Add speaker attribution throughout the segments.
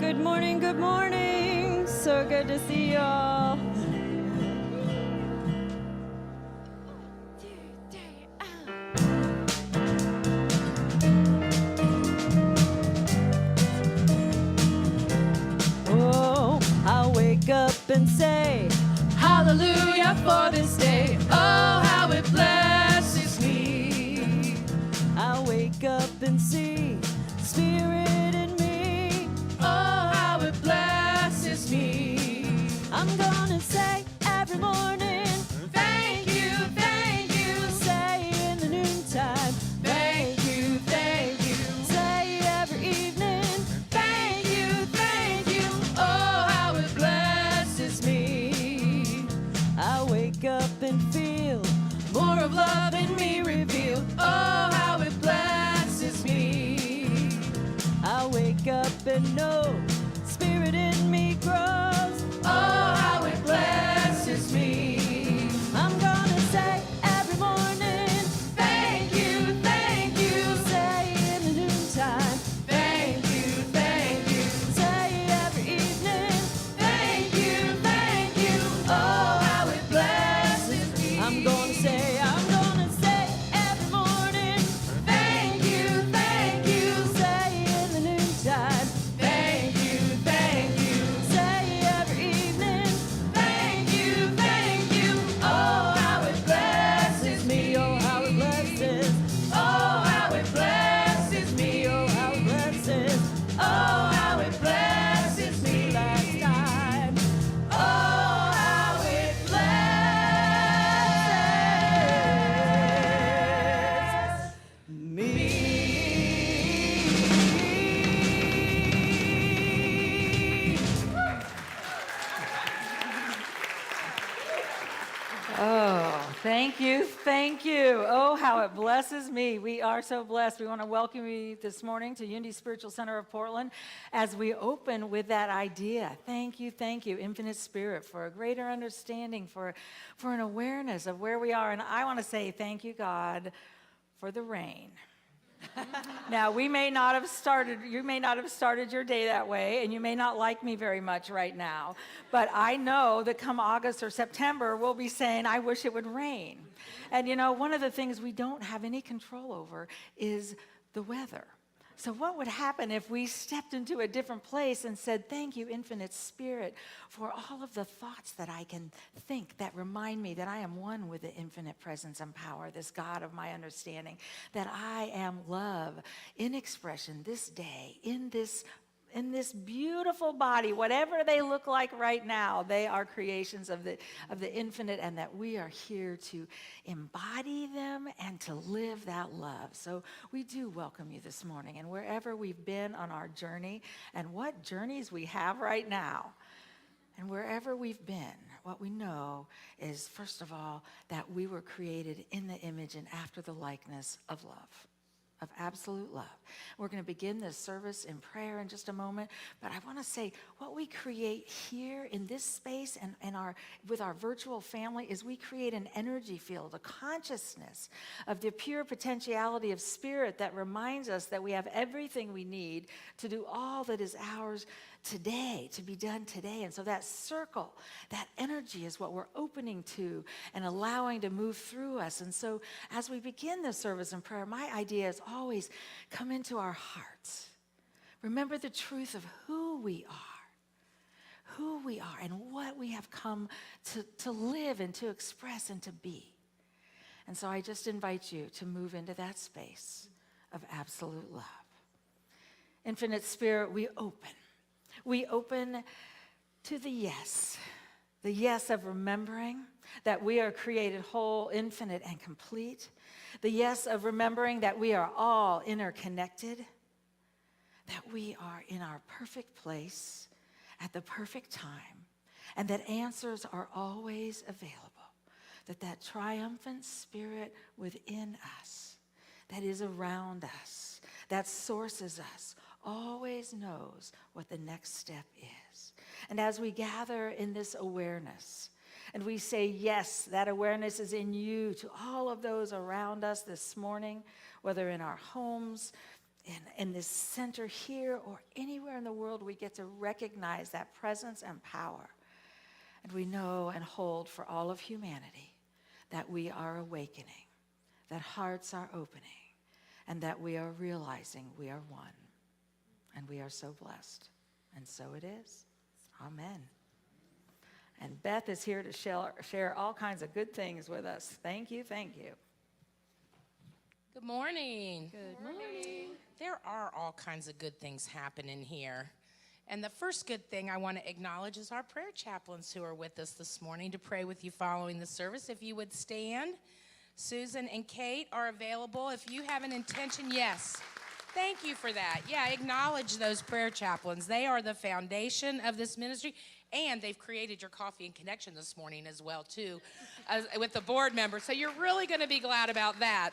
Speaker 1: Good morning, good morning. So good to see y'all. Oh, I'll wake up and say,
Speaker 2: hallelujah for this day. Oh, how it blesses me.
Speaker 1: I'll wake up and see Spirit in me.
Speaker 2: Oh, how it blesses me.
Speaker 1: I'm gonna say every morning,
Speaker 2: Thank you, thank you.
Speaker 1: say in the noontime,
Speaker 2: Thank you, thank you.
Speaker 1: say every evening.
Speaker 2: Thank you, thank you. Oh, how it blesses me.
Speaker 1: I wake up and feel
Speaker 2: More of love in me revealed. Oh, how it blesses me.
Speaker 1: I wake up and know Spirit in me grows.
Speaker 2: Oh, how it blesses me.
Speaker 1: I'm gonna say every morning,
Speaker 2: Thank you,
Speaker 1: say in the noontime,
Speaker 2: thank you,
Speaker 1: say every evening.
Speaker 2: thank you. Oh, how it blesses me.
Speaker 1: I'm gonna say every morning,
Speaker 2: Thank you,
Speaker 1: say in the noontime,
Speaker 2: thank you.
Speaker 1: say every evening.
Speaker 2: Thank you. Oh, how it blesses me.
Speaker 1: Oh, how it blesses.
Speaker 2: Oh, how it blesses me.
Speaker 1: Oh, how it blesses.
Speaker 2: Oh, how it blesses me.
Speaker 1: Last time.
Speaker 2: Oh, how it blesses me.
Speaker 3: Oh, thank you. Oh, how it blesses me. We are so blessed. We want to welcome you this morning to Unity Spiritual Center of Portland as we open with that idea. Thank you, Infinite Spirit, for a greater understanding, for an awareness of where we are. And I want to say thank you, God, for the rain. Now, you may not have started your day that way, and you may not like me very much right now, but I know that come August or September, we'll be saying, I wish it would rain. And you know, one of the things we don't have any control over is the weather. So what would happen if we stepped into a different place and said, thank you, Infinite Spirit, for all of the thoughts that I can think that remind me that I am one with the infinite presence and power, this God of my understanding, that I am love in expression this day, in this beautiful body, whatever they look like right now, they are creations of the infinite, and that we are here to embody them and to live that love. So we do welcome you this morning, and wherever we've been on our journey, and what journeys we have right now, and wherever we've been, what we know is, first of all, that we were created in the image and after the likeness of love. Of absolute love. We're going to begin this service in prayer in just a moment, but I want to say what we create here in this space and with our virtual family is we create an energy field, a consciousness of the pure potentiality of spirit that reminds us that we have everything we need to do all that is ours today, to be done today. And so that circle, that energy is what we're opening to and allowing to move through us. And so as we begin this service in prayer, my idea is always come into our hearts. Remember the truth of who we are and what we have come to live and to express and to be. And so I just invite you to move into that space of absolute love. Infinite Spirit, we open. We open to the yes of remembering that we are created whole, infinite, and complete. The yes of remembering that we are all interconnected, that we are in our perfect place at the perfect time, and that answers are always available, that triumphant spirit within us, that is around us, that sources us, always knows what the next step is. And as we gather in this awareness, and we say, yes, that awareness is in you to all of those around us this morning, whether in our homes, in this center here or anywhere in the world, we get to recognize that presence and power. And we know and hold for all of humanity that we are awakening, that hearts are opening, and that we are realizing we are one. And we are so blessed. And so it is. Amen. And Beth is here to share all kinds of good things with us. Thank you, thank you.
Speaker 4: Good morning.
Speaker 2: Good morning.
Speaker 4: There are all kinds of good things happening here. And the first good thing I want to acknowledge is our prayer chaplains who are with us this morning to pray with you following the service. If you would stand, Susan and Kate are available. If you have an intention, yes. Thank you for that. Yeah, acknowledge those prayer chaplains. They are the foundation of this ministry, and they've created your coffee and connection this morning as well, too, with the board members. So you're really going to be glad about that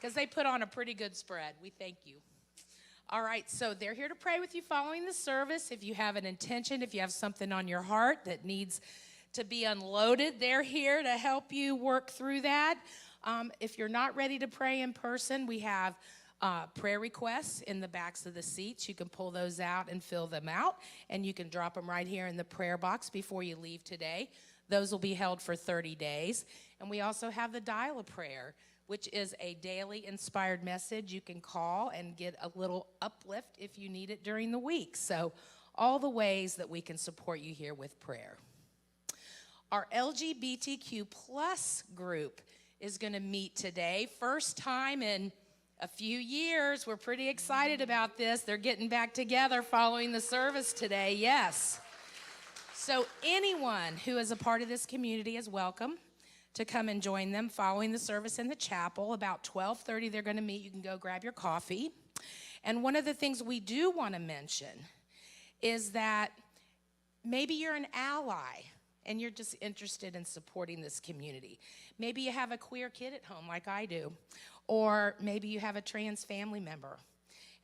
Speaker 4: because they put on a pretty good spread. We thank you. All right, so they're here to pray with you following the service. If you have an intention, if you have something on your heart that needs to be unloaded, they're here to help you work through that. If you're not ready to pray in person, we have prayer requests in the backs of the seats. You can pull those out and fill them out, and you can drop them right here in the prayer box before you leave today. Those will be held for 30 days. And we also have the Dial a Prayer, which is a daily inspired message you can call and get a little uplift if you need it during the week. So all the ways that we can support you here with prayer. Our LGBTQ plus group is going to meet today. First time in a few years. We're pretty excited about this. They're getting back together following the service today, yes. So anyone who is a part of this community is welcome to come and join them following the service in the chapel. About 12:30 they're going to meet. You can go grab your coffee. And one of the things we do want to mention is that maybe you're an ally and you're just interested in supporting this community. Maybe you have a queer kid at home like I do. Or maybe you have a trans family member,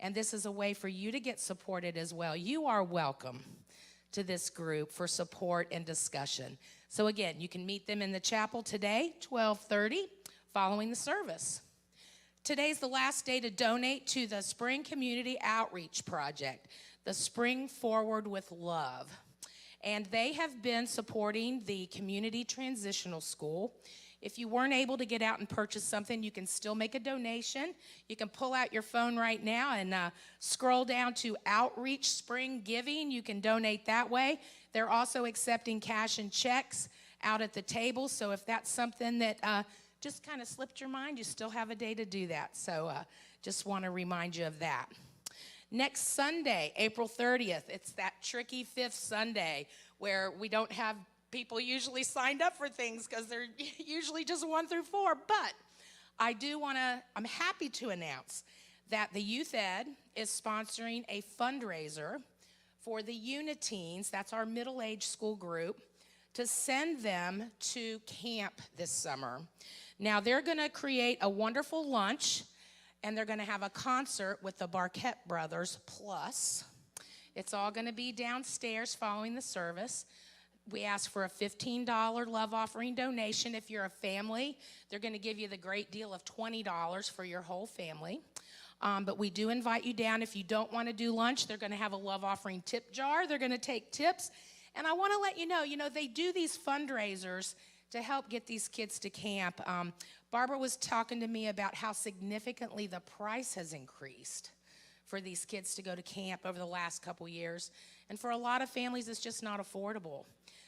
Speaker 4: and this is a way for you to get supported as well. You are welcome to this group for support and discussion. So again, you can meet them in the chapel today, 12:30, following the service. Today's the last day to donate to the Spring Community Outreach Project, the Spring Forward with Love. And they have been supporting the Community Transitional School. If you weren't able to get out and purchase something, you can still make a donation. You can pull out your phone right now and scroll down to Outreach Spring Giving. You can donate that way. They're also accepting cash and checks out at the table. So if that's something that just kind of slipped your mind, you still have a day to do that. So just want to remind you of that. Next Sunday, April 30th, it's that tricky fifth Sunday where we don't have people usually signed up for things because they're usually just 1 through 4. But I'm happy to announce that the Youth Ed is sponsoring a fundraiser for the Uniteens, that's our middle-aged school group, to send them to camp this summer. Now, they're going to create a wonderful lunch, and they're going to have a concert with the Barquette Brothers Plus. It's all going to be downstairs following the service. We ask for a $15 love offering donation. If you're a family, they're going to give you the great deal of $20 for your whole family. But we do invite you down. If you don't want to do lunch, they're going to have a love offering tip jar. They're going to take tips. And I want to let you know, they do these fundraisers to help get these kids to camp. Barbara was talking to me about how significantly the price has increased for these kids to go to camp over the last couple years. And for a lot of families, it's just not affordable.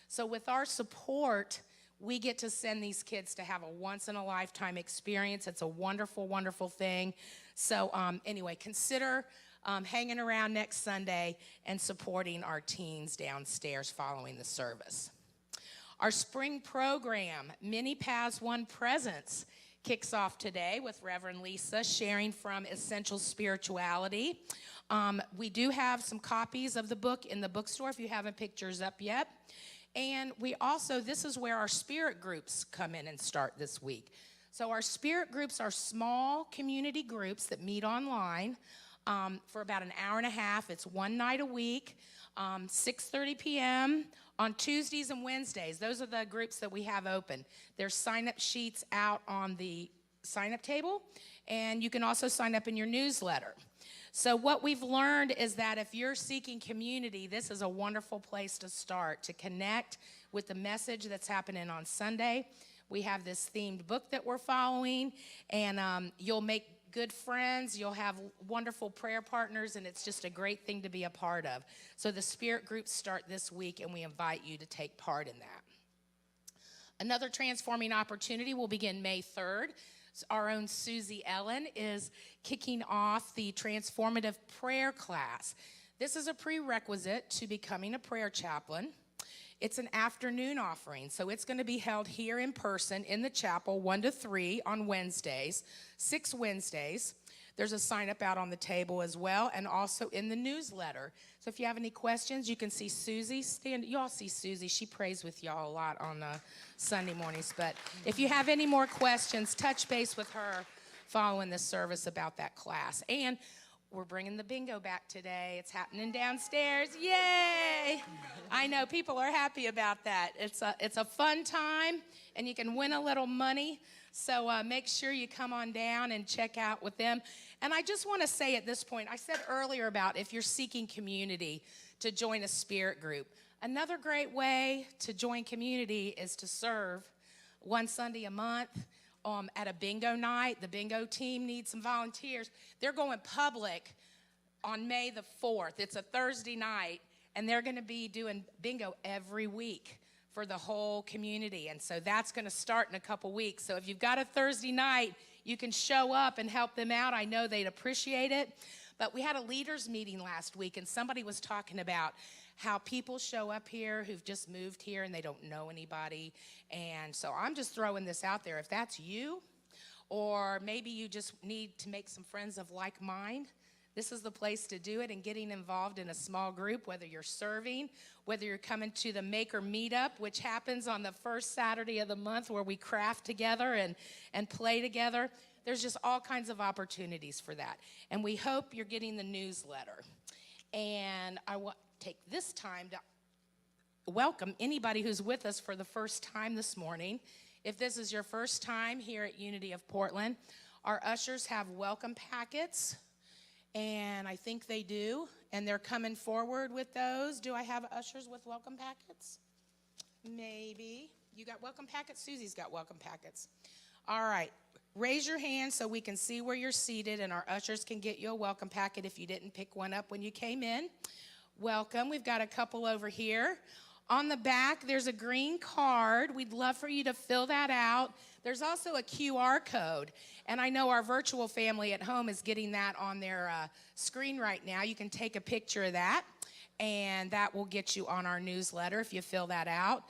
Speaker 4: So with our support, we get to send these kids to have a once-in-a-lifetime experience. It's a wonderful, wonderful thing. So anyway, consider hanging around next Sunday and supporting our teens downstairs following the service. Our spring program, Mini Paths One Presence, kicks off today with Reverend Lisa sharing from Essential Spirituality. We do have some copies of the book in the bookstore if you haven't picked yours up yet. And we also, this is where our spirit groups come in and start this week. So our spirit groups are small community groups that meet online for about an hour and a half. It's one night a week, 6:30 p.m. on Tuesdays and Wednesdays. Those are the groups that we have open. There's sign-up sheets out on the sign-up table, And you can also sign up in your newsletter. So what we've learned is that if you're seeking community, this is a wonderful place to start, to connect with the message that's happening on Sunday. We have this themed book that we're following, and you'll make good friends, you'll have wonderful prayer partners, and it's just a great thing to be a part of. So the Spirit groups start this week, and we invite you to take part in that. Another transforming opportunity will begin May 3rd. Our own Susie Ellen is kicking off the transformative prayer class. This is a prerequisite to becoming a prayer chaplain. It's an afternoon offering, so it's going to be held here in person in the chapel 1 to 3 on Wednesdays, 6 Wednesdays. There's a sign up out on the table as well, and also in the newsletter. So if you have any questions, you can see Susie. You all see Susie. She prays with y'all a lot on Sunday mornings. But if you have any more questions, touch base with her following the service about that class. And we're bringing the bingo back today. It's happening downstairs. Yay! I know people are happy about that. It's a fun time, and you can win a little money. So make sure you come on down and check out with them. And I just want to say at this point, I said earlier about if you're seeking community to join a Spirit group. Another great way to join community is to serve one Sunday a month. At a bingo night. The bingo team needs some volunteers. They're going public on May the 4th. It's a Thursday night, and they're going to be doing bingo every week for the whole community. And so that's going to start in a couple weeks. So if you've got a Thursday night, you can show up and help them out. I know they'd appreciate it. But we had a leaders meeting last week, and somebody was talking about how people show up here who've just moved here and they don't know anybody. And so I'm just throwing this out there. If that's you, or maybe you just need to make some friends of like mind, this is the place to do it, and getting involved in a small group, whether you're serving, whether you're coming to the Maker Meetup, which happens on the first Saturday of the month where we craft together and play together. There's just all kinds of opportunities for that. And we hope you're getting the newsletter. And I want take this time to welcome anybody who's with us for the first time this morning. If this is your first time here at Unity of Portland, our ushers have welcome packets, and I think they do, and they're coming forward with those. Do I have ushers with welcome packets? Maybe. You got welcome packets? Susie's got welcome packets. All right. Raise your hand so we can see where you're seated, and our ushers can get you a welcome packet if you didn't pick one up when you came in. Welcome. We've got a couple over here. On the back, there's a green card. We'd love for you to fill that out. There's also a QR code, and I know our virtual family at home is getting that on their screen right now. You can take a picture of that, and that will get you on our newsletter if you fill that out.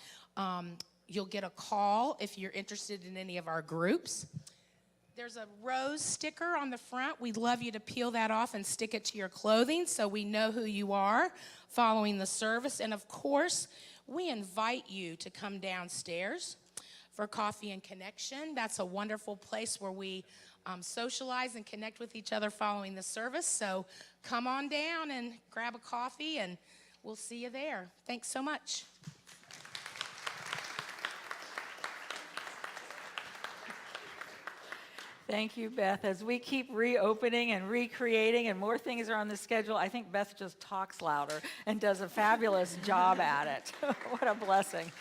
Speaker 4: You'll get a call if you're interested in any of our groups. There's a rose sticker on the front. We'd love you to peel that off and stick it to your clothing so we know who you are following the service. And of course, we invite you to come downstairs for Coffee and Connection. That's a wonderful place where we socialize and connect with each other following the service. So come on down and grab a coffee, and we'll see you there. Thanks so much.
Speaker 3: Thank you, Beth. As we keep reopening and recreating and more things are on the schedule, I think Beth just talks louder and does a fabulous job at it. What a blessing.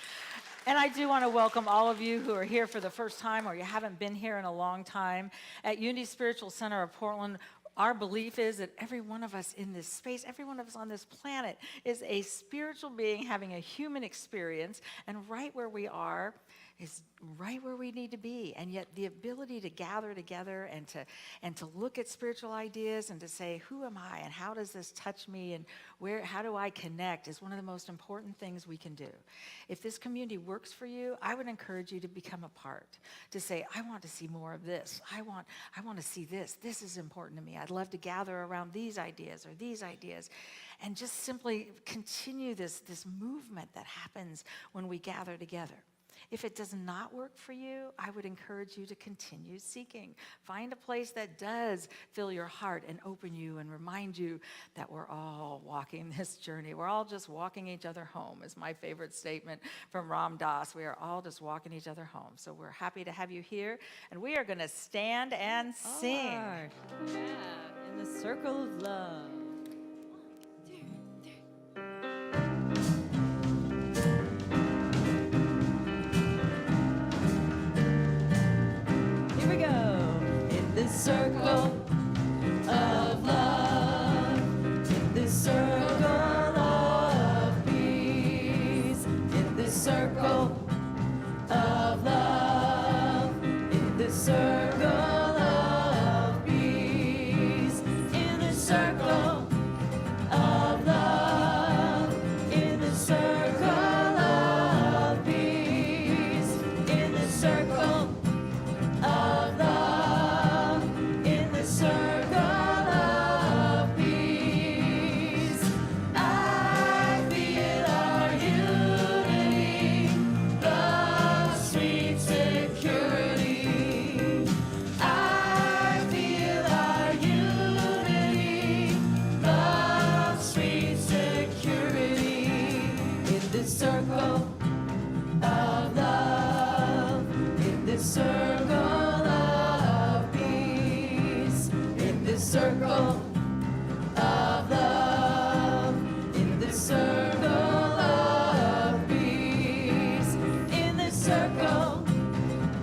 Speaker 3: And I do want to welcome all of you who are here for the first time or you haven't been here in a long time. At Unity Spiritual Center of Portland, our belief is that every one of us in this space, every one of us on this planet is a spiritual being having a human experience, and right where we are is right where we need to be. And yet the ability to gather together and to look at spiritual ideas and to say, who am I and how does this touch me and how do I connect is one of the most important things we can do. If this community works for you, I would encourage you to become a part, to say, I want to see more of this. I want to see this. This is important to me. I'd love to gather around these ideas or these ideas, and just simply continue this movement that happens when we gather together. If it does not work for you, I would encourage you to continue seeking. Find a place that does fill your heart and open you and remind you that we're all walking this journey. We're all just walking each other home, is my favorite statement from Ram Dass. We are all just walking each other home. So we're happy to have you here, and we are going to stand and sing.
Speaker 1: Are. Yeah, in the circle of love. Here we go. In this circle of love, in this circle of peace, in this circle of love, in this circle of peace, in this circle of love, in this circle of peace, in this circle of love, in the circle of peace. I feel our unity, the sweet security. I feel our unity, the sweet security. In this circle of love, in this circle of peace, in this circle of love, in this circle of peace, in this circle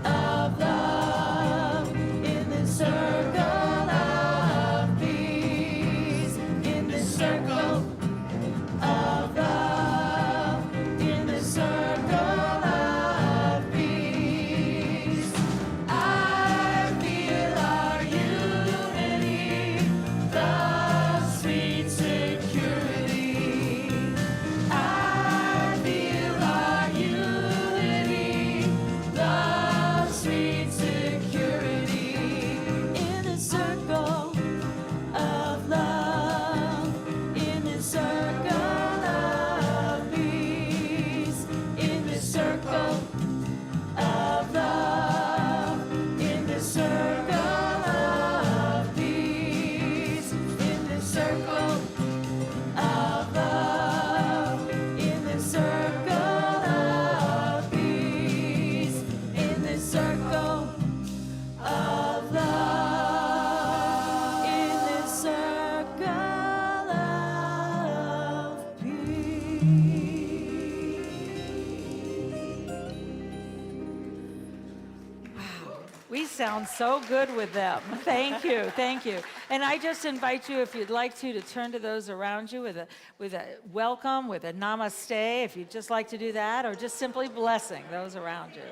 Speaker 1: of love, in this circle of peace, in this circle of love, in this circle of peace. I feel our unity, the sweet security. I feel our unity, the sweet security. In the circle of love, in the circle of peace, in the circle of love, in the circle of peace, in the circle of love, in the circle of peace, in the circle of love, in this circle of peace.
Speaker 3: We sound so good with them. Thank you, thank you. And I just invite you, if you'd like to turn to those around you with a welcome, with a namaste, if you'd just like to do that, or just simply blessing those around you.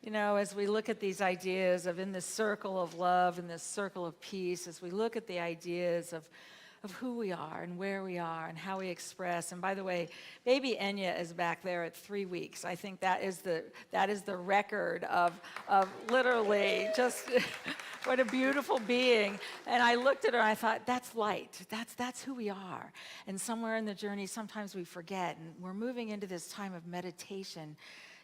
Speaker 3: You know, as we look at these ideas of in this circle of love, in this circle of peace, as we look at the ideas of who we are and where we are and how we express. And by the way, baby Enya is back there at 3 weeks. I think that is the record of literally just what a beautiful being. And I looked at her and I thought, that's light. That's who we are. And somewhere in the journey, sometimes we forget. And we're moving into this time of meditation,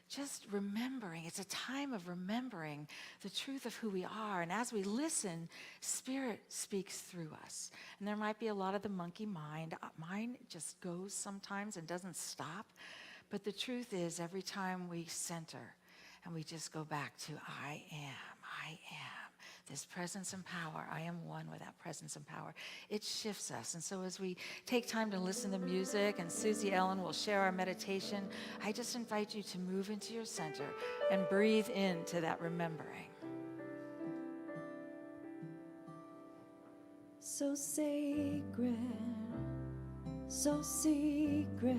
Speaker 3: just remembering. It's a time of remembering the truth of who we are. And as we listen, Spirit speaks through us. And there might be a lot of the monkey mind. Mine just goes sometimes and doesn't stop. But the truth is, every time we center and we just go back to I am, this presence and power, I am one with that presence and power, it shifts us. And so as we take time to listen to music, and Susie Ellen will share our meditation, I just invite you to move into your center and breathe into that remembering.
Speaker 1: So sacred, so secret,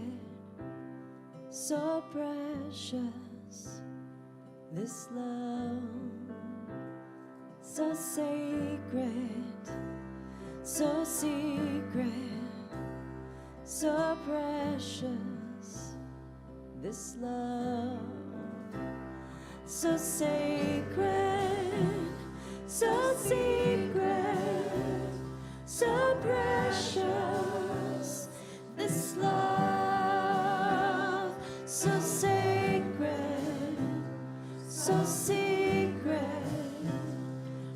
Speaker 1: so precious, this love. So sacred, so secret, so precious, this love. So sacred, so secret, so precious, this love. So sacred, so secret,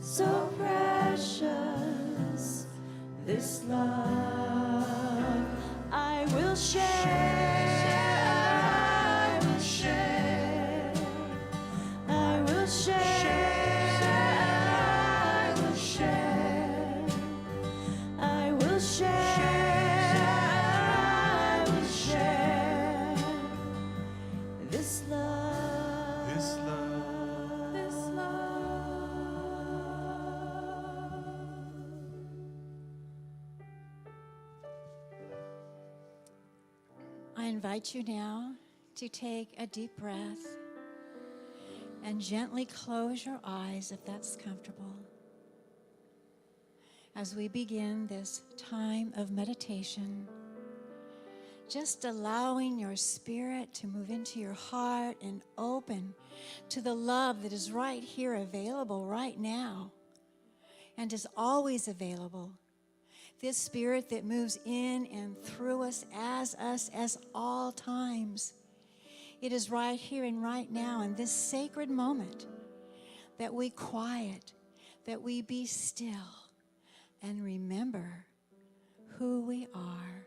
Speaker 1: so precious, this love. I will share, I will share, I will share, I will share, I will share, I will share, this love, this love, this love.
Speaker 5: I invite you now to take a deep breath and gently close your eyes if that's comfortable. As we begin this time of meditation, just allowing your spirit to move into your heart and open to the love that is right here available right now and is always available. This spirit that moves in and through us as all times. It is right here and right now in this sacred moment that we quiet, that we be still and remember who we are.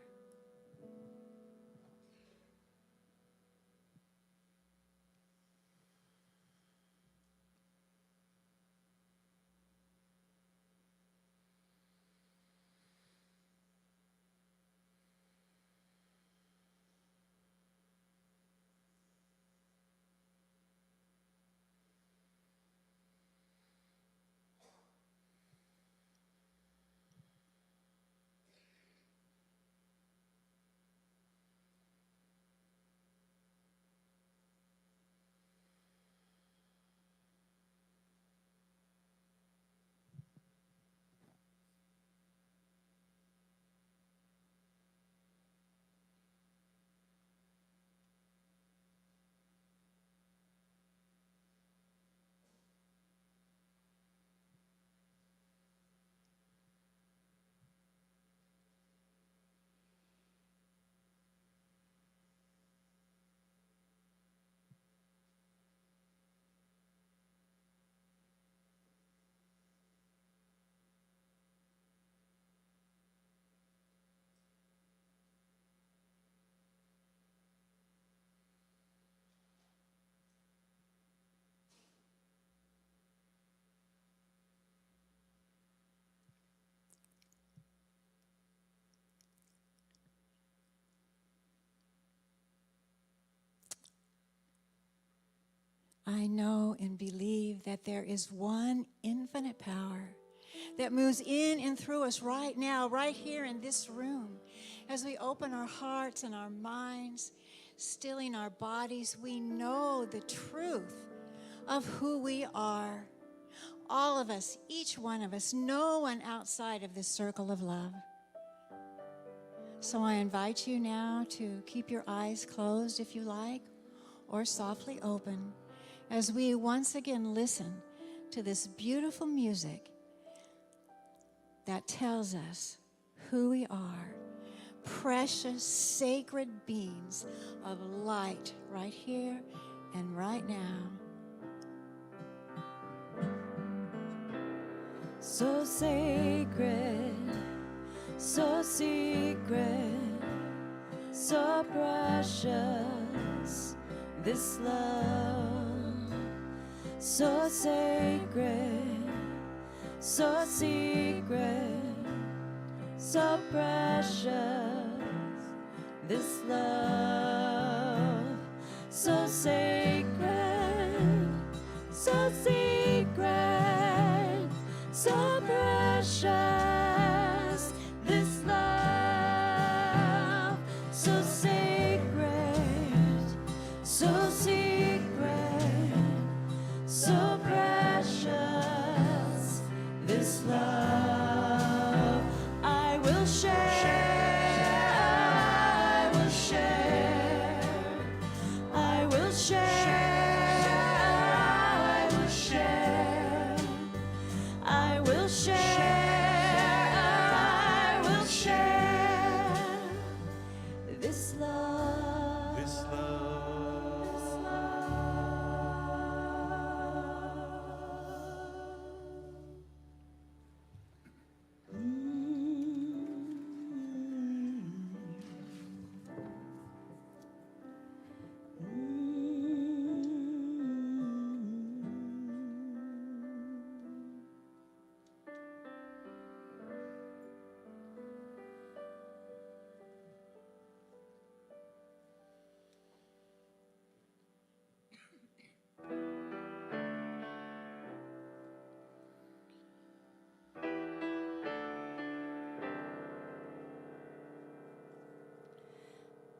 Speaker 5: I know and believe that there is one infinite power that moves in and through us right now, right here in this room. As we open our hearts and our minds, stilling our bodies, we know the truth of who we are. All of us, each one of us, no one outside of this circle of love. So I invite you now to keep your eyes closed if you like, or softly open, as we once again listen to this beautiful music that tells us who we are. Precious, sacred beings of light right here and right now.
Speaker 1: So sacred, so secret, so precious, this love. So sacred, so secret, so precious, this love. So sacred, so secret, so precious, this love. So sacred, so secret, so precious, this love. I will share, I will share, I will share, I will share, I will share, I will share this love.
Speaker 6: This love.
Speaker 1: This love.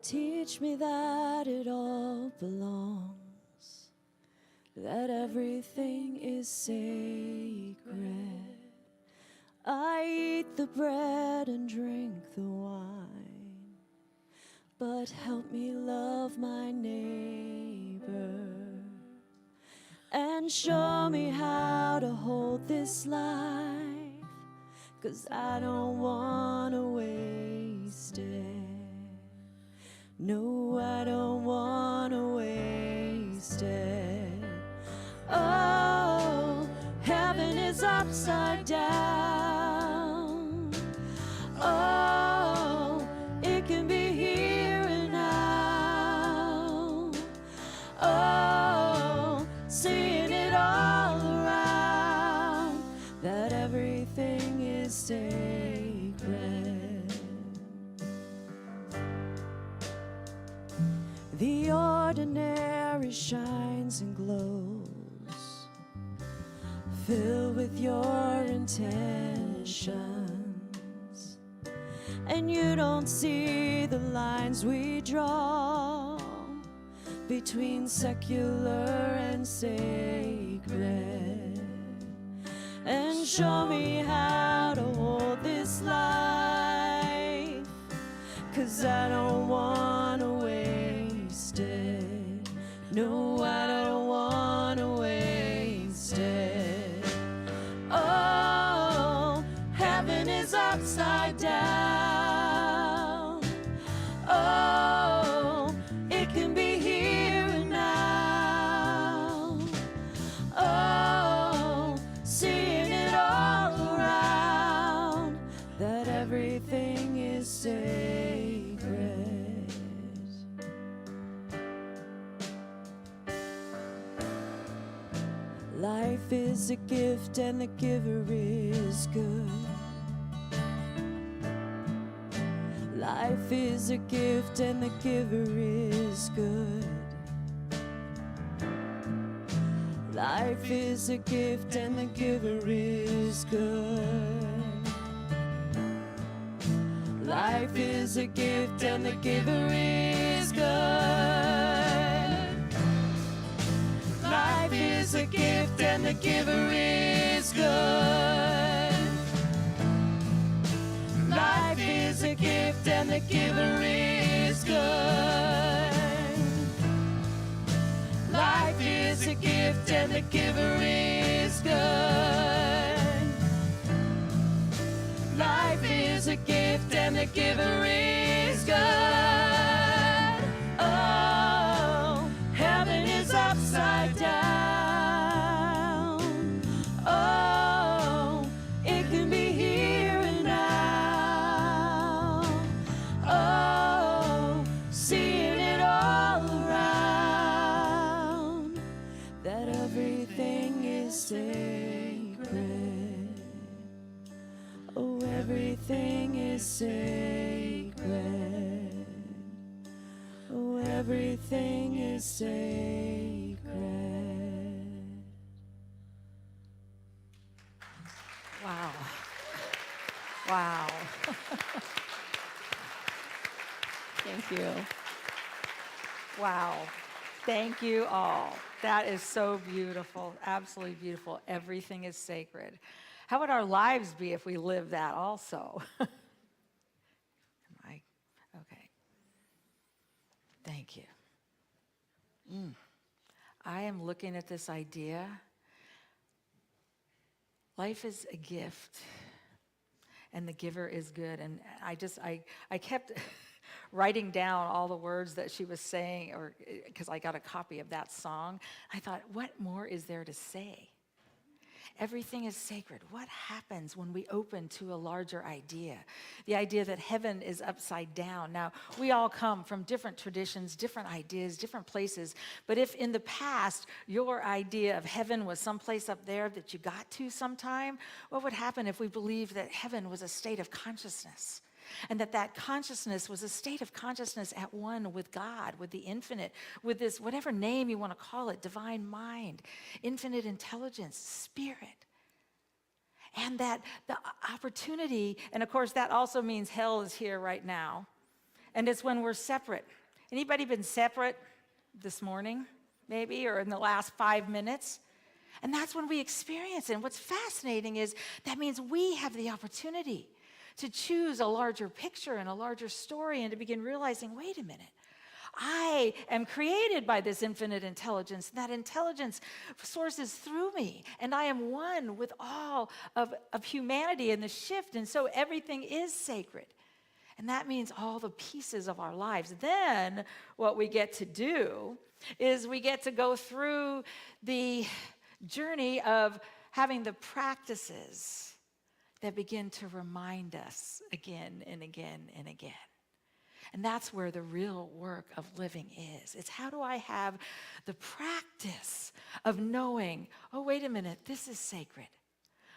Speaker 1: Teach me that it all belongs, that everything is sacred. I eat the bread and drink the wine, but help me love my neighbor and show me how to hold this life, 'cause I don't wanna waste it. No, I don't wanna waste it. Oh, heaven is upside down. Oh, it can be here and now. Oh, seeing it all around, that everything is sacred. The ordinary shines and glows, filled with your intentions, and you don't see the lines we draw between secular and sacred. And show me how to hold this life, 'cause I don't wanna waste it. No, I don't wanna waste it. Oh, heaven is upside down. Oh, it can be here and now. Oh, seeing it all around, that everything is sacred. Life is a gift and the giver is good. Life is a gift and the giver is good. Life is a gift and the giver is good. Life is a gift and the giver is good. Life is is a gift and the giver is good. Life is a gift and the giver is good. Life is a gift and the giver is good. Life is a gift and the giver is good. Oh, heaven is upside down. Oh, it can be here and now. Oh, seeing it all around, that everything is sacred. Oh, everything is sacred. Oh, everything is sacred.
Speaker 3: Wow. Wow.
Speaker 1: Thank you.
Speaker 3: Wow. Thank you all. That is so beautiful. Absolutely beautiful. Everything is sacred. How would our lives be if we lived that also? Am I? Okay. Thank you. I am looking at this idea. Life is a gift, and the giver is good. And I kept writing down all the words that she was saying, or because I got a copy of that song. I thought, what more is there to say? Everything is sacred. What happens when we open to a larger idea? The idea that heaven is upside down. Now, we all come from different traditions, different ideas, different places. But if in the past your idea of heaven was someplace up there that you got to sometime, what would happen if we believed that heaven was a state of consciousness? And that consciousness was a state of consciousness at one with God, with the infinite, with this, whatever name you want to call it, divine mind, infinite intelligence, spirit. And that the opportunity, and of course that also means hell is here right now. And it's when we're separate. Anybody been separate this morning, maybe, or in the last 5 minutes? And that's when we experience it. And what's fascinating is that means we have the opportunity to choose a larger picture and a larger story, and to begin realizing, wait a minute, I am created by this infinite intelligence. That intelligence sources through me, and I am one with all of humanity in the shift, and so everything is sacred. And that means all the pieces of our lives. Then what we get to do is we get to go through the journey of having the practices that begin to remind us again and again and again. And that's where the real work of living is. It's how do I have the practice of knowing, oh, wait a minute, this is sacred.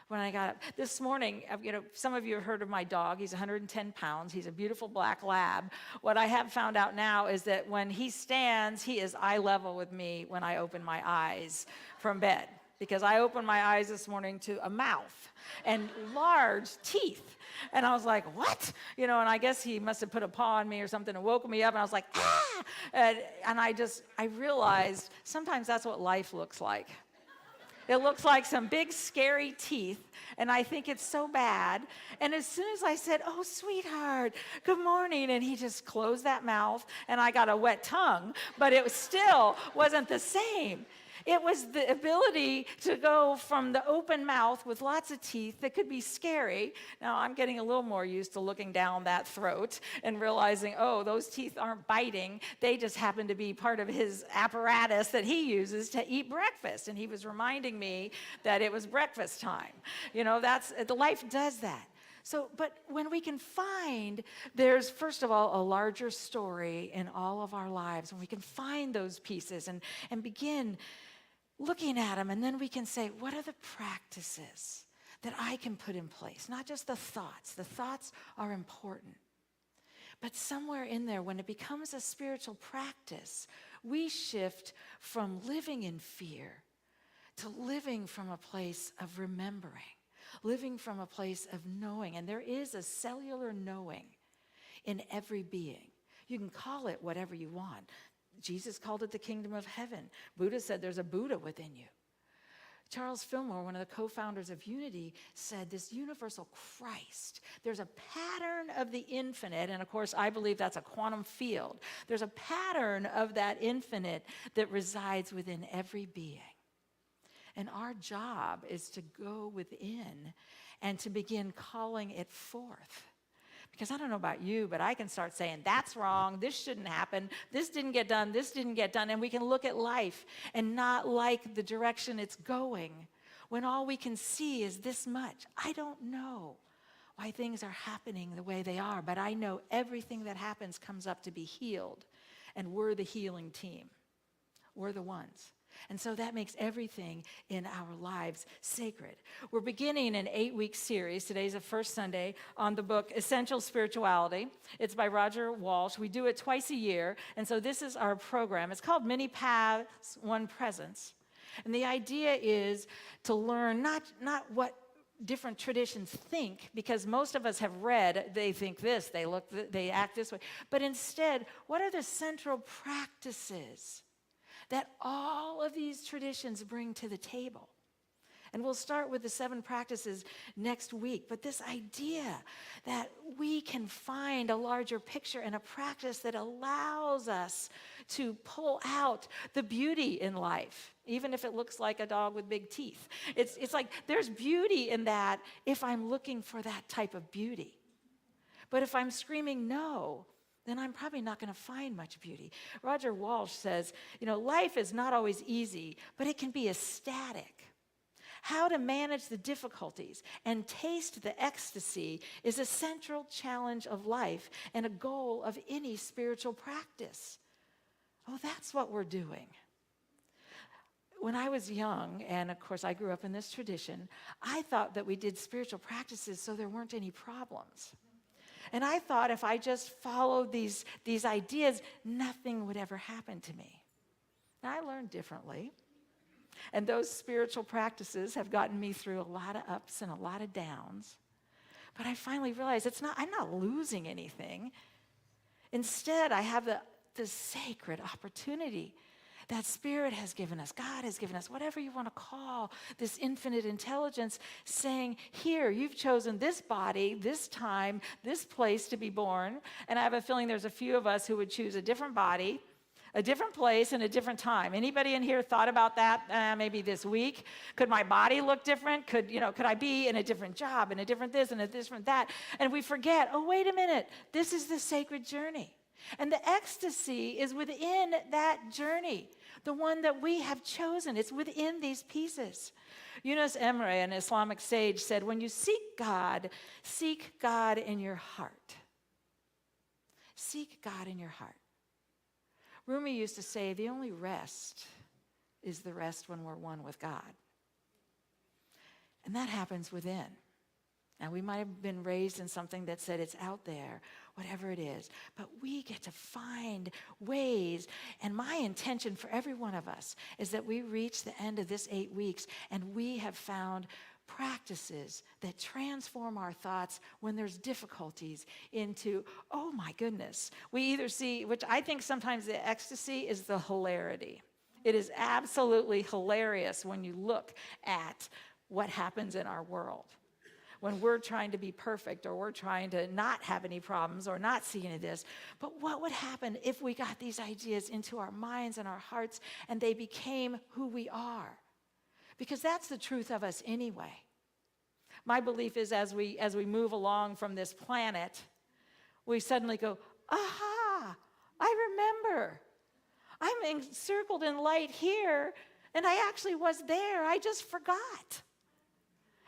Speaker 3: When I got up this morning, some of you have heard of my dog. He's 110 pounds. He's a beautiful black lab. What I have found out now is that when he stands, he is eye level with me when I open my eyes from bed. Because I opened my eyes this morning to a mouth and large teeth. And I was like, what? And I guess he must have put a paw on me or something and woke me up. And I was like, ah! And I realized sometimes that's what life looks like. It looks like some big, scary teeth, and I think it's so bad. And as soon as I said, oh, sweetheart, good morning, and he just closed that mouth, and I got a wet tongue, but it still wasn't the same. It was the ability to go from the open mouth with lots of teeth that could be scary. Now, I'm getting a little more used to looking down that throat and realizing, oh, those teeth aren't biting. They just happen to be part of his apparatus that he uses to eat breakfast. And he was reminding me that it was breakfast time. The life does that. So, but when we can find, there's first of all a larger story in all of our lives, and we can find those pieces and begin looking at them, and then we can say, what are the practices that I can put in place? Not just the thoughts. The thoughts are important. But somewhere in there, when it becomes a spiritual practice, we shift from living in fear to living from a place of remembering, living from a place of knowing. And there is a cellular knowing in every being. You can call it whatever you want. Jesus called it the kingdom of heaven. Buddha said there's a Buddha within you. Charles Fillmore, one of the co-founders of Unity, said this universal Christ, there's a pattern of the infinite, and of course I believe that's a quantum field. There's a pattern of that infinite that resides within every being. And our job is to go within and to begin calling it forth. Because I don't know about you, but I can start saying, that's wrong, this shouldn't happen, this didn't get done, this didn't get done, and we can look at life and not like the direction it's going when all we can see is this much. I don't know why things are happening the way they are, but I know everything that happens comes up to be healed, and we're the healing team. We're the ones. And so that makes everything in our lives sacred. We're beginning an 8-week series. Today's the first Sunday on the book Essential Spirituality. It's by Roger Walsh. We do it twice a year. And so this is our program. It's called Many Paths, One Presence. And the idea is to learn not what different traditions think, because most of us have read, they think this, they act this way. But instead, what are the central practices that all of these traditions bring to the table? And we'll start with the 7 practices next week. But this idea that we can find a larger picture and a practice that allows us to pull out the beauty in life, even if it looks like a dog with big teeth. It's like there's beauty in that if I'm looking for that type of beauty. But if I'm screaming no, then I'm probably not going to find much beauty. Roger Walsh says, life is not always easy, but it can be ecstatic. How to manage the difficulties and taste the ecstasy is a central challenge of life and a goal of any spiritual practice. Oh, that's what we're doing. When I was young, and of course I grew up in this tradition, I thought that we did spiritual practices so there weren't any problems. And I thought if I just followed these ideas, nothing would ever happen to me. And I learned differently. And those spiritual practices have gotten me through a lot of ups and a lot of downs. But I finally realized I'm not losing anything. Instead, I have the sacred opportunity that Spirit has given us, God has given us, whatever you want to call this infinite intelligence, saying, here, you've chosen this body, this time, this place to be born. And I have a feeling there's a few of us who would choose a different body, a different place, and a different time. Anybody in here thought about that maybe this week? Could my body look different? Could I be in a different job, in a different this, and a different that? And we forget, oh, wait a minute, this is the sacred journey. And the ecstasy is within that journey, the one that we have chosen. It's within these pieces. Yunus Emre, an Islamic sage, said, when you seek God in your heart. Seek God in your heart. Rumi used to say, the only rest is the rest when we're one with God. And that happens within. Now, we might have been raised in something that said it's out there, whatever it is. But we get to find ways. And my intention for every one of us is that we reach the end of this 8 weeks and we have found practices that transform our thoughts when there's difficulties into, oh my goodness. We either see, which I think sometimes the ecstasy is the hilarity. It is absolutely hilarious when you look at what happens in our world. When we're trying to be perfect, or we're trying to not have any problems, or not see any of this. But what would happen if we got these ideas into our minds and our hearts and they became who we are? Because that's the truth of us anyway. My belief is as we move along from this planet, we suddenly go, aha, I remember. I'm encircled in light here, and I actually was there. I just forgot.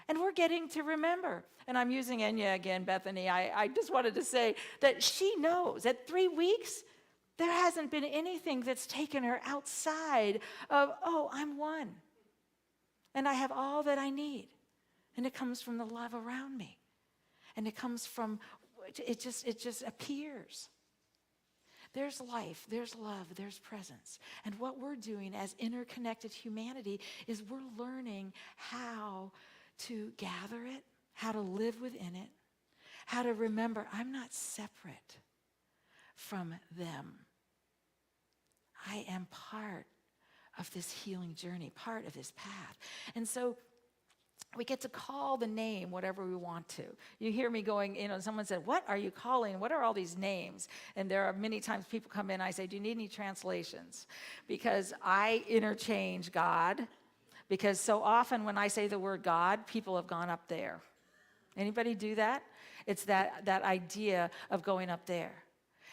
Speaker 3: And we're getting to remember. And I'm using Enya again, Bethany. I just wanted to say that she knows at 3 weeks, there hasn't been anything that's taken her outside of, oh, I'm one. And I have all that I need. And it comes from the love around me. And it comes from, it just appears. There's life, there's love, there's presence. And what we're doing as interconnected humanity is we're learning how to gather it, how to live within it, how to remember I'm not separate from them. I am part of this healing journey, part of this path. And so we get to call the name whatever we want to. You hear me going, someone said, what are you calling? What are all these names? And there are many times people come in, I say, do you need any translations? Because I interchange God, because so often when I say the word God, people have gone up there. Anybody do that? It's that idea of going up there.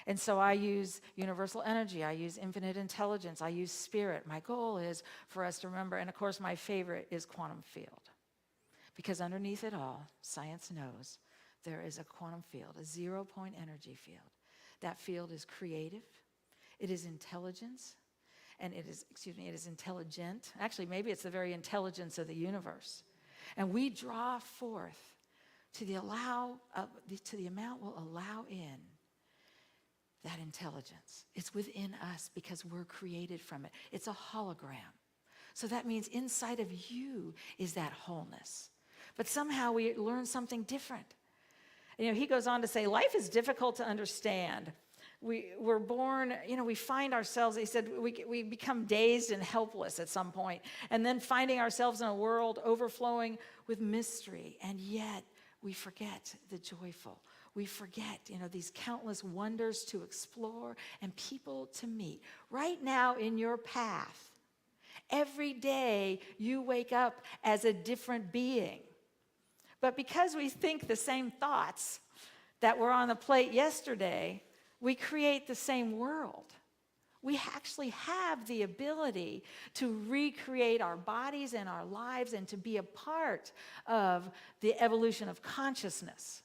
Speaker 3: And so I use universal energy, I use infinite intelligence, I use spirit. My goal is for us to remember, and of course my favorite is quantum field. Because underneath it all, science knows there is a quantum field, a 0-point energy field. That field is creative, it is intelligence, and it is intelligent. Actually, maybe it's the very intelligence of the universe. And we draw forth to the amount we'll allow in that intelligence. It's within us because we're created from it. It's a hologram. So that means inside of you is that wholeness. But somehow we learn something different. He goes on to say, life is difficult to understand. We're born, we find ourselves, he said, we become dazed and helpless at some point, and then finding ourselves in a world overflowing with mystery, and yet we forget the joyful. We forget, these countless wonders to explore and people to meet. Right now in your path, every day you wake up as a different being. But because we think the same thoughts that were on the plate yesterday, we create the same world. We actually have the ability to recreate our bodies and our lives and to be a part of the evolution of consciousness.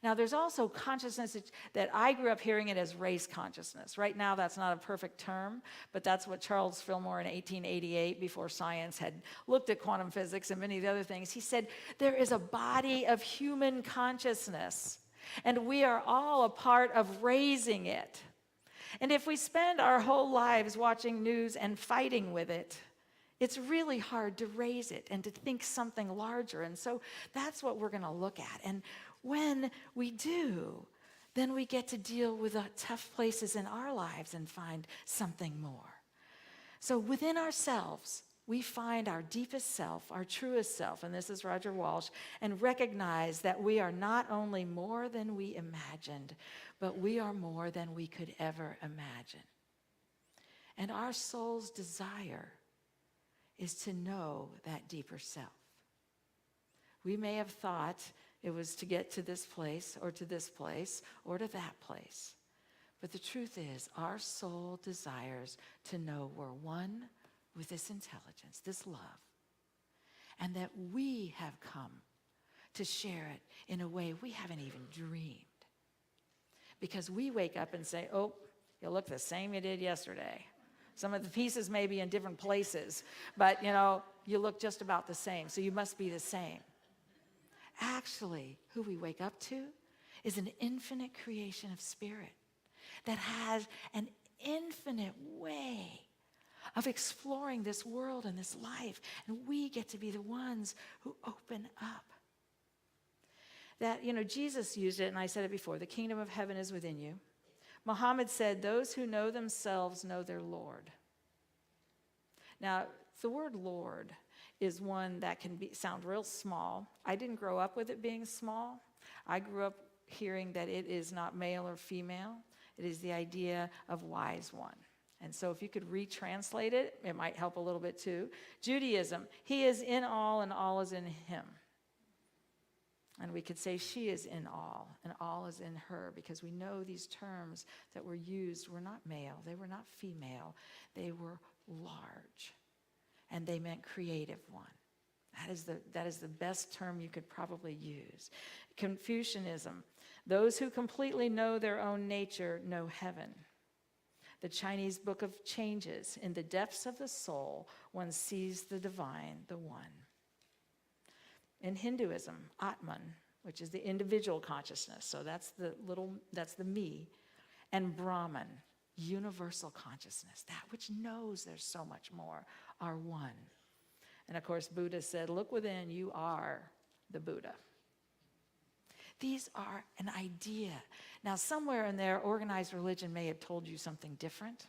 Speaker 3: Now, there's also consciousness that I grew up hearing it as race consciousness. Right now, that's not a perfect term, but that's what Charles Fillmore in 1888, before science had looked at quantum physics and many of the other things, he said, there is a body of human consciousness, and we are all a part of raising it. And if we spend our whole lives watching news and fighting with it, it's really hard to raise it and to think something larger. And so that's what we're going to look at. And when we do, then we get to deal with the tough places in our lives and find something more. So within ourselves, we find our deepest self, our truest self, and this is Roger Walsh, and recognize that we are not only more than we imagined, but we are more than we could ever imagine. And our soul's desire is to know that deeper self. We may have thought it was to get to this place or to this place or to that place. But the truth is, our soul desires to know we're one with this intelligence, this love, and that we have come to share it in a way we haven't even dreamed. Because we wake up and say, oh, you look the same you did yesterday. Some of the pieces may be in different places, but you look just about the same, so you must be the same. Actually, who we wake up to is an infinite creation of spirit that has an infinite way of exploring this world and this life, and we get to be the ones who open up. That, Jesus used it, and I said it before, the kingdom of heaven is within you. Muhammad said, those who know themselves know their Lord. Now, the word Lord is one that can sound real small. I didn't grow up with it being small. I grew up hearing that it is not male or female. It is the idea of wise one. And so if you could retranslate it, it might help a little bit too. Judaism, he is in all and all is in him. And we could say she is in all and all is in her, because we know these terms that were used were not male, they were not female, they were large, and they meant creative one. That is the best term you could probably use. Confucianism, those who completely know their own nature know heaven. The Chinese Book of Changes, in the depths of the soul, one sees the divine, the one. In Hinduism, Atman, which is the individual consciousness, so that's the me, and Brahman, universal consciousness, that which knows there's so much more, are one. And of course, Buddha said, look within, you are the Buddha. These are an idea. Now, somewhere in there, organized religion may have told you something different,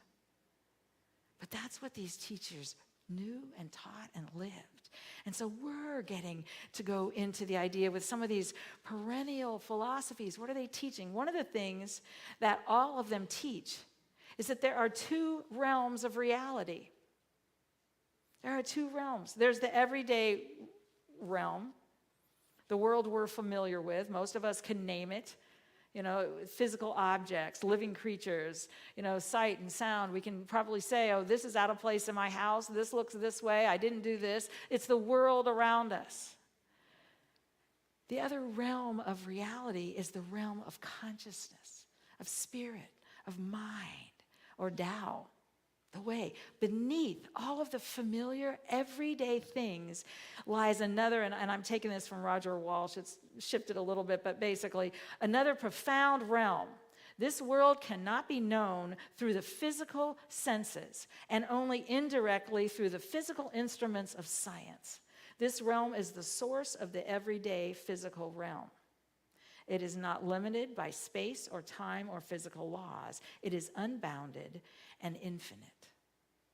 Speaker 3: but that's what these teachers knew and taught and lived. And so we're getting to go into the idea with some of these perennial philosophies. What are they teaching? One of the things that all of them teach is that there are two realms of reality. There are two realms. There's the everyday realm, the world we're familiar with. Most of us can name it. You know, physical objects, living creatures, you know, sight and sound. We can probably say, oh, this is out of place in my house. This looks this way. I didn't do this. It's the world around us. The other realm of reality is the realm of consciousness, of spirit, of mind, or Tao, the way. Beneath all of the familiar, everyday things lies another, and I'm taking this from Roger Walsh, it's shifted a little bit, but basically, another profound realm. This world cannot be known through the physical senses and only indirectly through the physical instruments of science. This realm is the source of the everyday physical realm. It is not limited by space or time or physical laws. It is unbounded and infinite,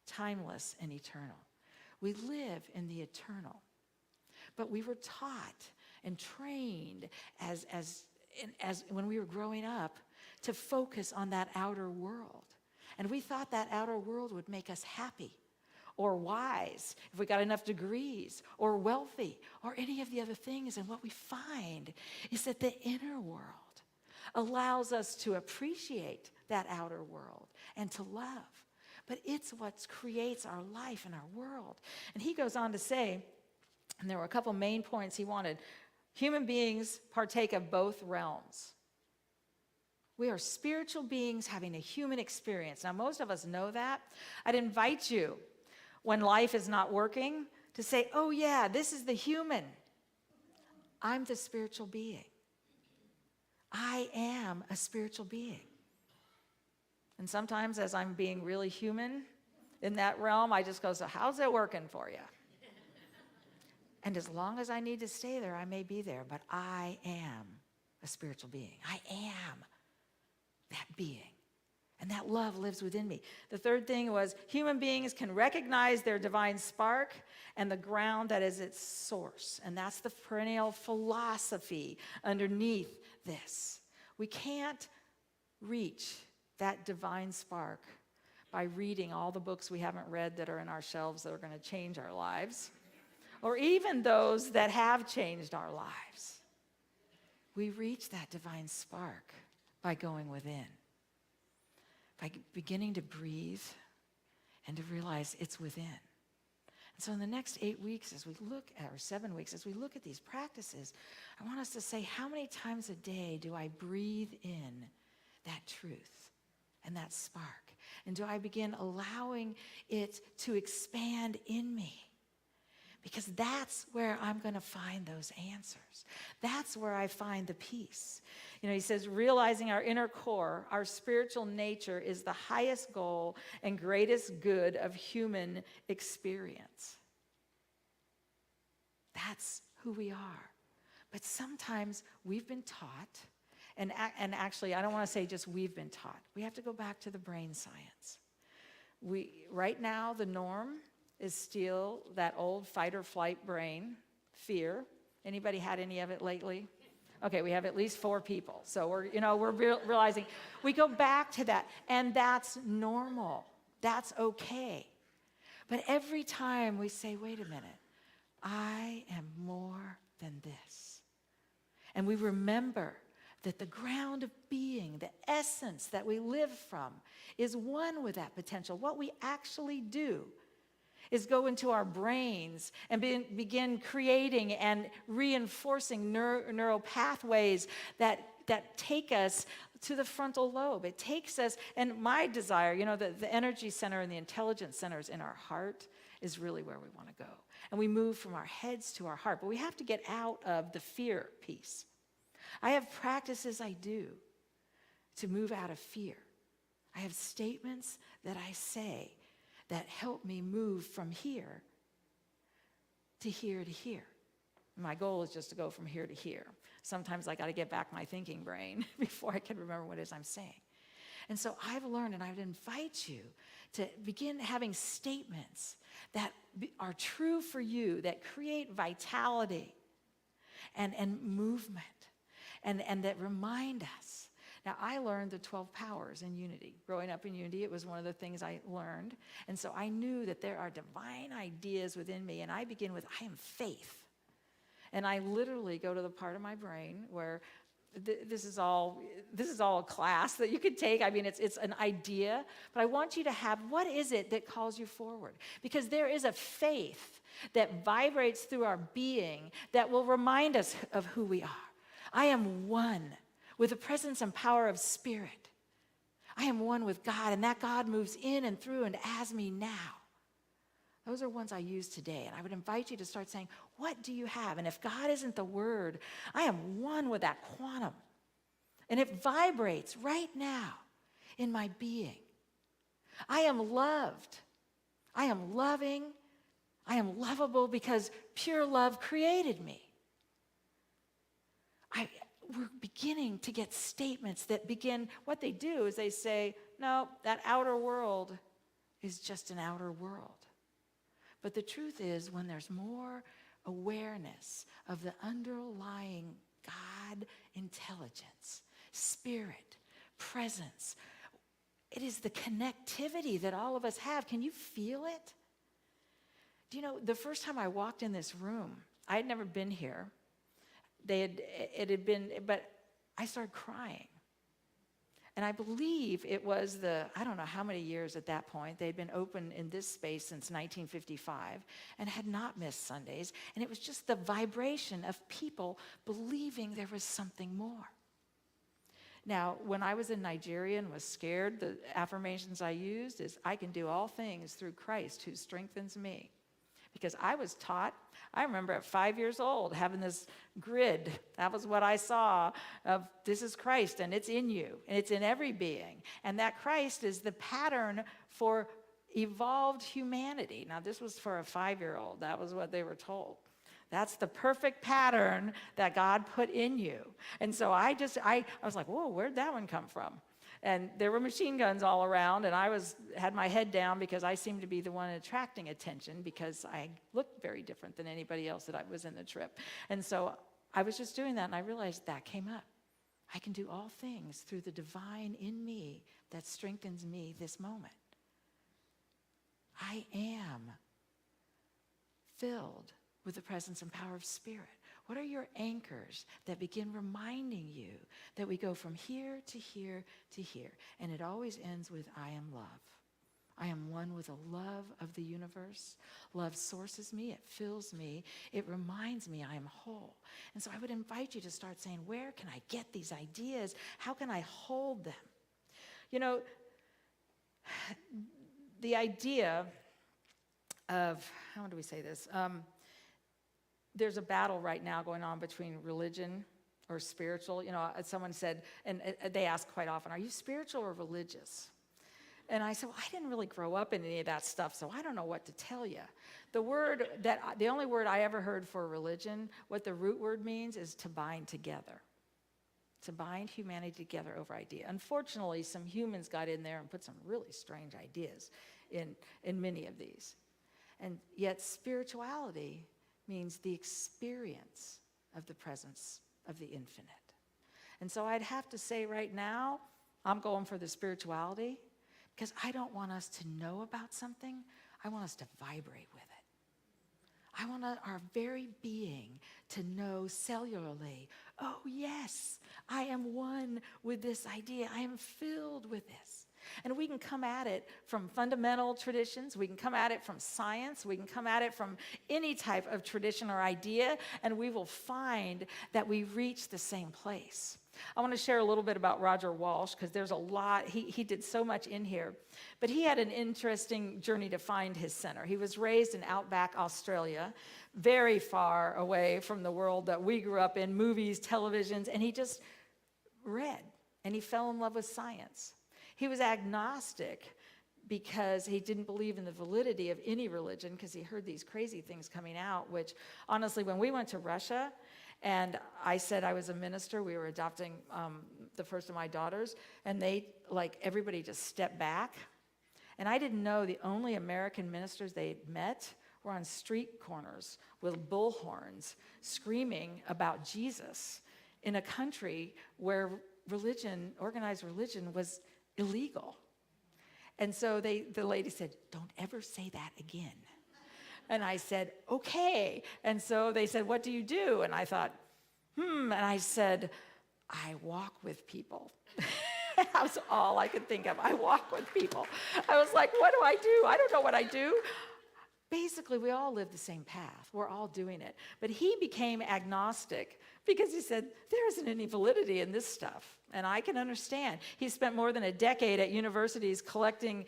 Speaker 3: timeless and eternal. We live in the eternal, but we were taught and trained as when we were growing up to focus on that outer world. And we thought that outer world would make us happy or wise if we got enough degrees or wealthy or any of the other things. And what we find is that the inner world allows us to appreciate that outer world and to love. But it's what creates our life and our world. And he goes on to say, and there were a couple main points he wanted. Human beings partake of both realms. We are spiritual beings having a human experience. Now, most of us know that. I'd invite you, when life is not working, to say, oh yeah, this is the human. I'm the spiritual being. I am a spiritual being. And sometimes as I'm being really human in that realm, I just go, so how's it working for you? And as long as I need to stay there, I may be there, but I am a spiritual being. I am that being. And that love lives within me. The third thing was human beings can recognize their divine spark and the ground that is its source. And that's the perennial philosophy underneath this. We can't reach that divine spark by reading all the books we haven't read that are in our shelves that are going to change our lives, or even those that have changed our lives. We reach that divine spark by going within, by beginning to breathe and to realize it's within. And so in the next 8 weeks, as we look at, or 7 weeks, as we look at these practices, I want us to say, how many times a day do I breathe in that truth and that spark? And do I begin allowing it to expand in me? Because that's where I'm going to find those answers. That's where I find the peace. You know, he says, realizing our inner core, our spiritual nature is the highest goal and greatest good of human experience. That's who we are. But sometimes we've been taught, and actually, I don't want to say just we've been taught. We have to go back to the brain science. Right now, the norm is still that old fight or flight brain, fear. Anybody had any of it lately? Okay, we have at least 4 people. So we're realizing we go back to that, and that's normal. That's okay. But every time we say, wait a minute, I am more than this. And we remember that the ground of being, the essence that we live from, is one with that potential. What we actually do is go into our brains and begin creating and reinforcing neural pathways that take us to the frontal lobe. It takes us, and my desire, the energy center and the intelligence centers in our heart is really where we want to go. And we move from our heads to our heart, but we have to get out of the fear piece. I have practices I do to move out of fear. I have statements that I say that help me move from here to here to here. My goal is just to go from here to here. Sometimes I got to get back my thinking brain before I can remember what it is I'm saying. And so I've learned, and I would invite you to begin having statements that are true for you, that create vitality and movement, and that remind us. Now, I learned the 12 powers in unity. Growing up in unity, it was one of the things I learned. And so I knew that there are divine ideas within me, and I begin with, I am faith. And I literally go to the part of my brain where this is all a class that you could take. I mean, it's an idea, but I want you to have, what is it that calls you forward? Because there is a faith that vibrates through our being that will remind us of who we are. I am one with the presence and power of Spirit. I am one with God, and that God moves in and through and as me now. Those are ones I use today, and I would invite you to start saying, what do you have? And if God isn't the Word, I am one with that quantum, and it vibrates right now in my being. I am loved. I am loving. I am lovable because pure love created me. We're beginning to get statements that begin, what they do is they say, no, that outer world is just an outer world. But the truth is, when there's more awareness of the underlying God intelligence, spirit, presence, it is the connectivity that all of us have. Can you feel it? Do you know, the first time I walked in this room, I had never been here. But I started crying. And I believe it was I don't know how many years at that point. They'd been open in this space since 1955 and had not missed Sundays. And it was just the vibration of people believing there was something more. Now, when I was in Nigeria and was scared, the affirmations I used is, I can do all things through Christ who strengthens me. Because I was taught, I remember at 5 years old having this grid. That was what I saw of, this is Christ and it's in you and it's in every being. And that Christ is the pattern for evolved humanity. Now, this was for a 5-year-old. That was what they were told. That's the perfect pattern that God put in you. And so I was like, whoa, where'd that one come from? And there were machine guns all around, and I had my head down because I seemed to be the one attracting attention because I looked very different than anybody else that I was in the trip. And so I was just doing that, and I realized that came up. I can do all things through the divine in me that strengthens me this moment. I am filled with the presence and power of Spirit. What are your anchors that begin reminding you that we go from here to here to here? And it always ends with, I am love. I am one with the love of the universe. Love sources me, it fills me, it reminds me I am whole. And so I would invite you to start saying, where can I get these ideas? How can I hold them? You know, the idea of, how do we say this? There's a battle right now going on between religion or spiritual. You know, someone said, and they ask quite often, are you spiritual or religious? And I said, well, I didn't really grow up in any of that stuff, so I don't know what to tell you. The only word I ever heard for religion, what the root word means is to bind together. To bind humanity together over idea. Unfortunately, some humans got in there and put some really strange ideas in many of these. And yet spirituality means the experience of the presence of the infinite. And so I'd have to say right now, I'm going for the spirituality because I don't want us to know about something. I want us to vibrate with it. I want our very being to know cellularly, oh yes, I am one with this idea. I am filled with this. And we can come at it from fundamental traditions. We can come at it from science. We can come at it from any type of tradition or idea, and we will find that we reach the same place. I want to share a little bit about Roger Walsh because there's a lot. He did so much in here. But he had an interesting journey to find his center. He was raised in outback Australia, very far away from the world that we grew up in, movies, televisions, and he just read, and he fell in love with science. He was agnostic because he didn't believe in the validity of any religion because he heard these crazy things coming out, which honestly, when we went to Russia And I said I was a minister. We were adopting the first of my daughters, and everybody just stepped back. And I didn't know the only American ministers they met were on street corners with bullhorns screaming about Jesus in a country where organized religion was illegal. And so the lady said, "Don't ever say that again." And I said, "Okay." And so they said, "What do you do?" And I thought, and I said, "I walk with people." That was all I could think of. I walk with people. I was like, what do? I don't know what I do. Basically, we all live the same path. We're all doing it. But he became agnostic because he said, there isn't any validity in this stuff. And I can understand. He spent more than a decade at universities collecting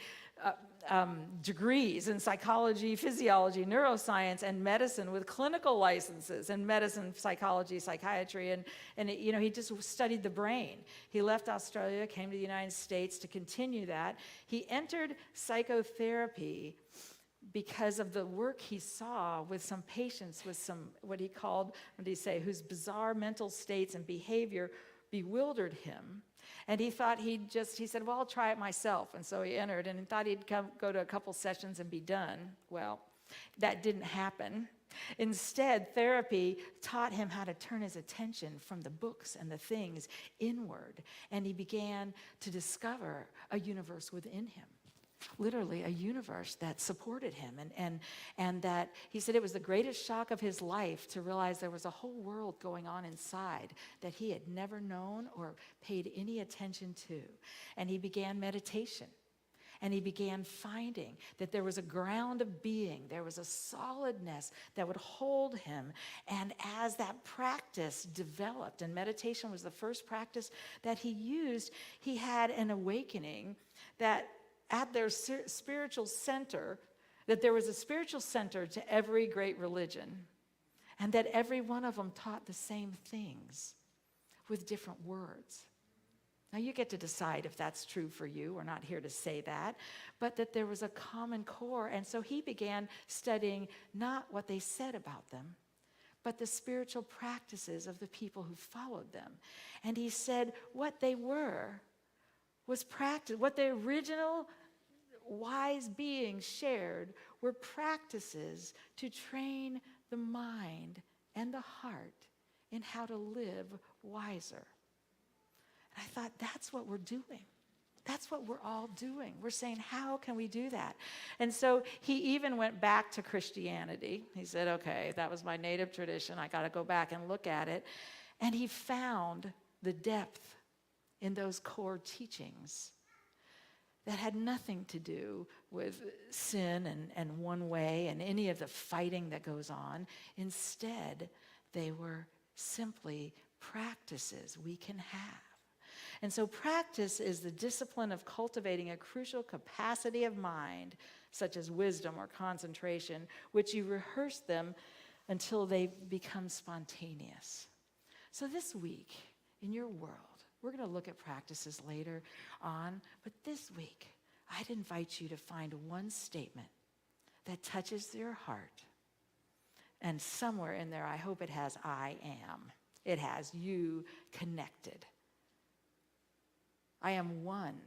Speaker 3: degrees in psychology, physiology, neuroscience, and medicine with clinical licenses in medicine, psychology, psychiatry, and he just studied the brain. He left Australia, came to the United States to continue that. He entered psychotherapy because of the work he saw with some patients with some, whose bizarre mental states and behavior bewildered him. And he thought he said, well, I'll try it myself. And so he entered and thought he'd go to a couple sessions and be done. Well, that didn't happen. Instead, therapy taught him how to turn his attention from the books and the things inward. And he began to discover a universe within him. Literally a universe that supported him, and that he said it was the greatest shock of his life to realize there was a whole world going on inside that he had never known or paid any attention to. And he began meditation. And he began finding that there was a ground of being, there was a solidness that would hold him. And as that practice developed, and meditation was the first practice that he used, he had an awakening that at their spiritual center, that there was a spiritual center to every great religion, and that every one of them taught the same things with different words. Now you get to decide if that's true for you. We're not here to say that, but that there was a common core. And so he began studying not what they said about them, but the spiritual practices of the people who followed them. And he said what they were was practice. What the original wise beings shared were practices to train the mind and the heart in how to live wiser. And I thought, that's what we're doing. That's what we're all doing. We're saying, how can we do that? And so he even went back to Christianity. He said, okay, that was my native tradition. I got to go back and look at it. And he found the depth in those core teachings that had nothing to do with sin and one way and any of the fighting that goes on. Instead, they were simply practices we can have. And so practice is the discipline of cultivating a crucial capacity of mind, such as wisdom or concentration, which you rehearse them until they become spontaneous. So this week, in your world, we're going to look at practices later on, but this week, I'd invite you to find one statement that touches your heart. And somewhere in there, I hope it has I am. It has you connected. I am one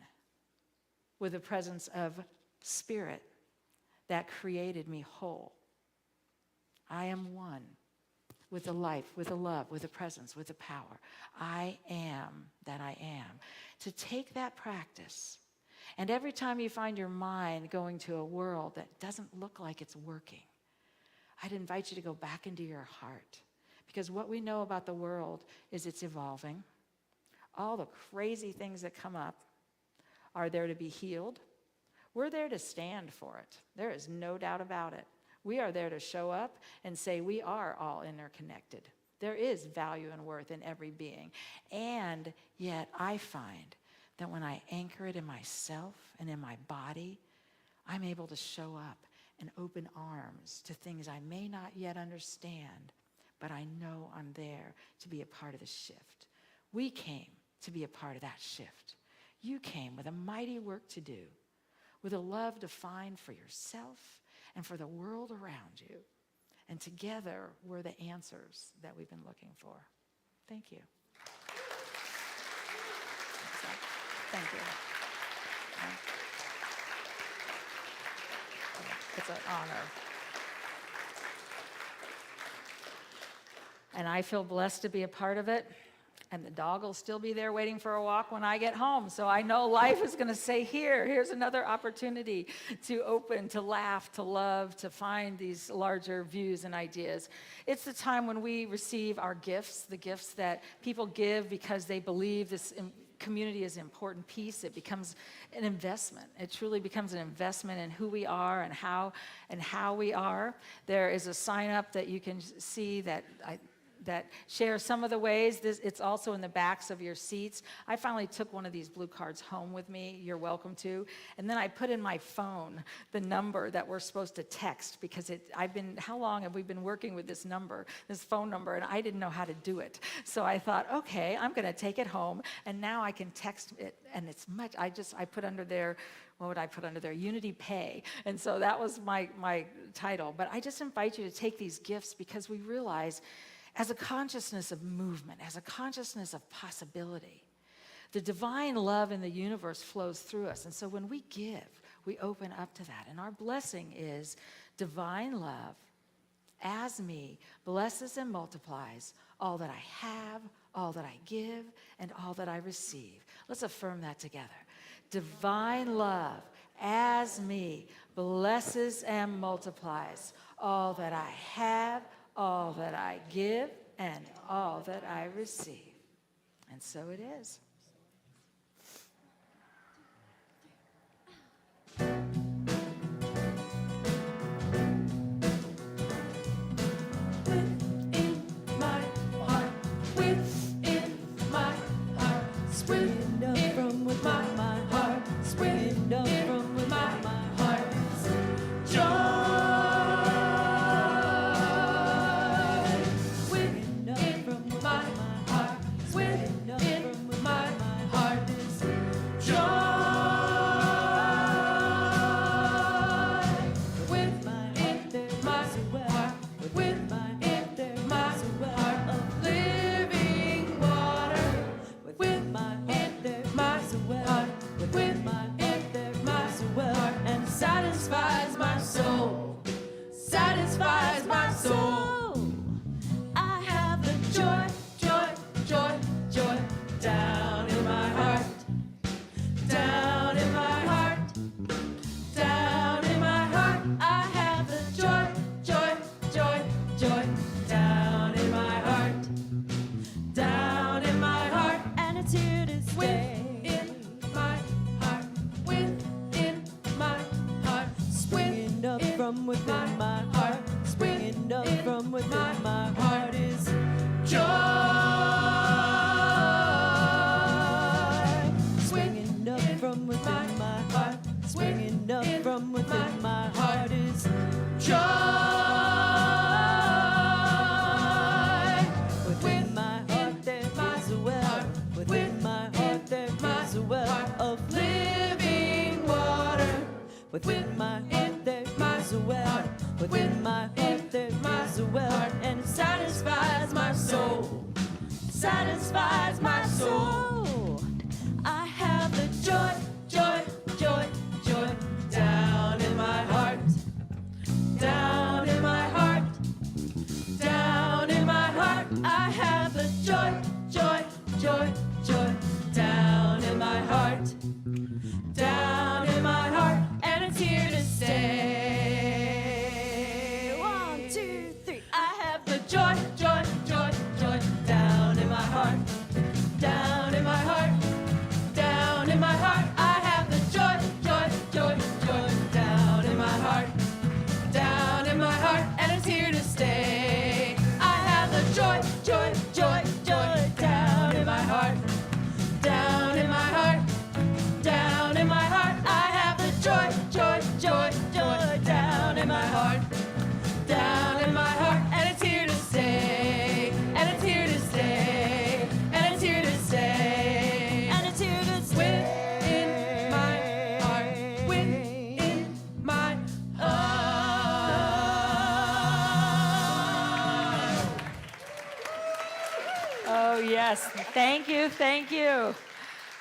Speaker 3: with the presence of Spirit that created me whole. I am one with the life, with the love, with the presence, with the power. I am that I am. To take that practice, and every time you find your mind going to a world that doesn't look like it's working, I'd invite you to go back into your heart. Because what we know about the world is it's evolving. All the crazy things that come up are there to be healed. We're there to stand for it. There is no doubt about it. We are there to show up and say we are all interconnected. There is value and worth in every being. And yet I find that when I anchor it in myself and in my body, I'm able to show up and open arms to things I may not yet understand, but I know I'm there to be a part of the shift. We came to be a part of that shift. You came with a mighty work to do, with a love to find for yourself and for the world around you. And together, we're the answers that we've been looking for. Thank you. Thank you. It's an honor. And I feel blessed to be a part of it. And the dog will still be there waiting for a walk when I get home. So I know life is going to say, here's another opportunity to open, to laugh, to love, to find these larger views and ideas. It's the time when we receive our gifts, the gifts that people give because they believe this community is an important piece. It becomes an investment. It truly becomes an investment in who we are and how we are. There is a sign up that you can see that shares some of the ways. It's also in the backs of your seats. I finally took one of these blue cards home with me. You're welcome to. And then I put in my phone the number that we're supposed to text because how long have we been working with this number, this phone number, and I didn't know how to do it. So I thought, okay, I'm going to take it home, and now I can text it, and it's much, I put under there, what would I put under there? Unity Pay. And so that was my title. But I just invite you to take these gifts because we realize as a consciousness of movement, as a consciousness of possibility, the divine love in the universe flows through us. And so when we give, we open up to that. And our blessing is divine love, as me, blesses and multiplies all that I have, all that I give, and all that I receive. Let's affirm that together. Divine love, as me, blesses and multiplies all that I have, all that I give, and all that I receive. And so it is.
Speaker 2: Within my heart, within my heart, springing up from within my heart, springing up from within my heart, joy. Satisfies my soul, satisfies my soul. I have the joy, joy, joy, joy down in my heart, down in my heart, down in my heart. I have the joy, joy, joy, joy down in my heart, down in my heart, and it's here to stay. From within my heart, springing up from within my heart is joy. Springing up from within my heart, springing up from within my heart is joy. Within my heart there is a well, within my heart there is a well of living water. Within my heart there is a well, within my heart there is a well, and it satisfies my soul, satisfies my soul. I have the joy, joy, joy, joy down in my heart, down in my heart, down in my heart. I have the joy, joy, joy, joy down in my heart, down in my heart, and it's here to stay. 1, 2, 3. I have the joy, joy, joy, joy down in my heart, down in my heart, down in my heart. I have the joy, joy, joy, joy down in my heart, down in my heart, and it's here to stay. I have the joy, joy, joy, joy down in my heart, down in my heart, down in my heart.
Speaker 3: Yes, thank you, thank you.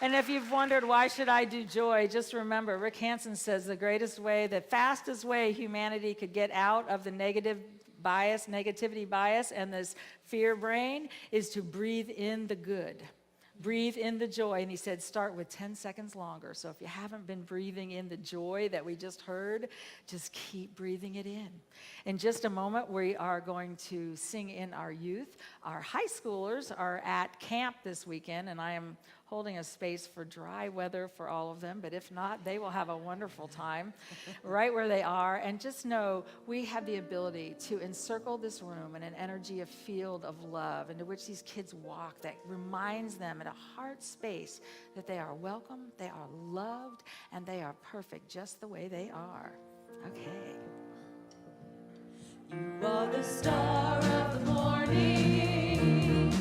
Speaker 3: And if you've wondered why should I do joy, just remember Rick Hansen says the greatest way, the fastest way humanity could get out of the negativity bias and this fear brain is to breathe in the good. Breathe in the joy. And he said, start with 10 seconds longer. So if you haven't been breathing in the joy that we just heard, just keep breathing it in. In just a moment, we are going to sing in our youth. Our high schoolers are at camp this weekend, and I am holding a space for dry weather for all of them, but if not, they will have a wonderful time right where they are. And just know we have the ability to encircle this room in an energy, a field of love into which these kids walk that reminds them in a heart space that they are welcome, they are loved, and they are perfect just the way they are. Okay.
Speaker 2: You are the star of the morning.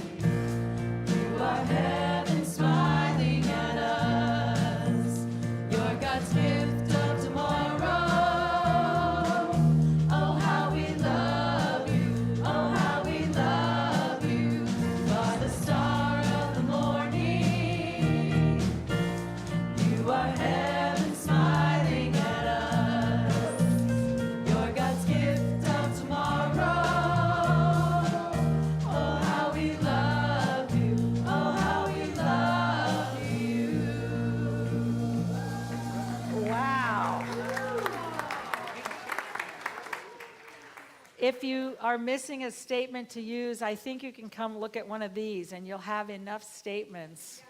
Speaker 2: You are heaven smiling at us. You're God's gift of tomorrow. Oh, how we love you. Oh, how we love you. You are the star of the morning. You are heaven smiling at us. You're God's gift of tomorrow. Oh, how we love you. Oh, how we love you.
Speaker 3: Wow. If you are missing a statement to use, I think you can come look at one of these and you'll have enough statements.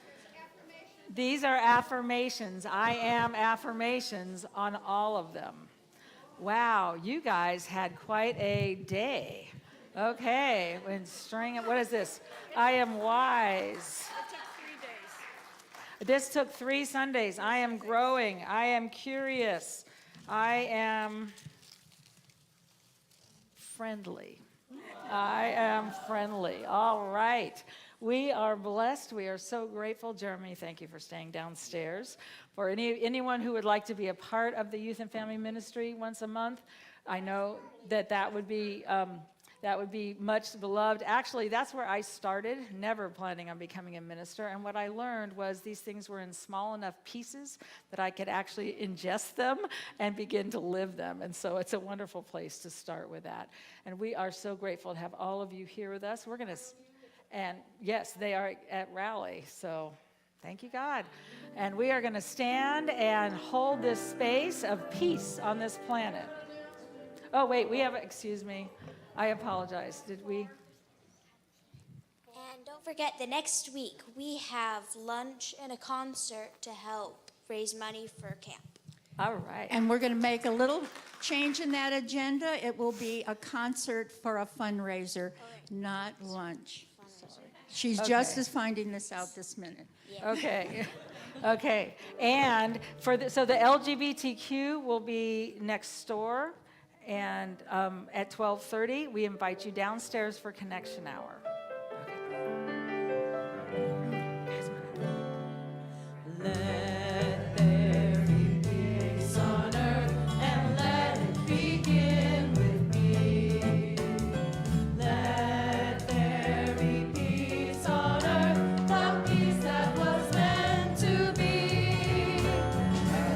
Speaker 3: These are affirmations. I am affirmations on all of them. Wow, you guys had quite a day. Okay, when string, what is this? I am wise. This took 3 Sundays. I am growing. I am curious. I am friendly. I am friendly. All right. We are blessed. We are so grateful. Jeremy, thank you for staying downstairs. For anyone who would like to be a part of the youth and family ministry once a month, I know that would be much beloved. Actually, that's where I started, never planning on becoming a minister. And what I learned was these things were in small enough pieces that I could actually ingest them and begin to live them. And so it's a wonderful place to start with that. And we are so grateful to have all of you here with us. We're going to, and yes, they are at Rally. So thank you, God. And we are going to stand and hold this space of peace on this planet. Oh, wait, we have, excuse me. I apologize. Did we?
Speaker 7: And don't forget, the next week we have lunch and a concert to help raise money for camp.
Speaker 3: All right.
Speaker 8: And we're going to make a little change in that agenda. It will be a concert for a fundraiser, not lunch. She's just
Speaker 3: Okay.
Speaker 8: as finding this out this minute.
Speaker 3: Okay. Okay. And so the LGBTQ will be next door. And at 12:30, we invite you downstairs for Connection Hour.
Speaker 2: Let there be peace on earth, and let it begin with me. Let there be peace on earth, the peace that was meant to be.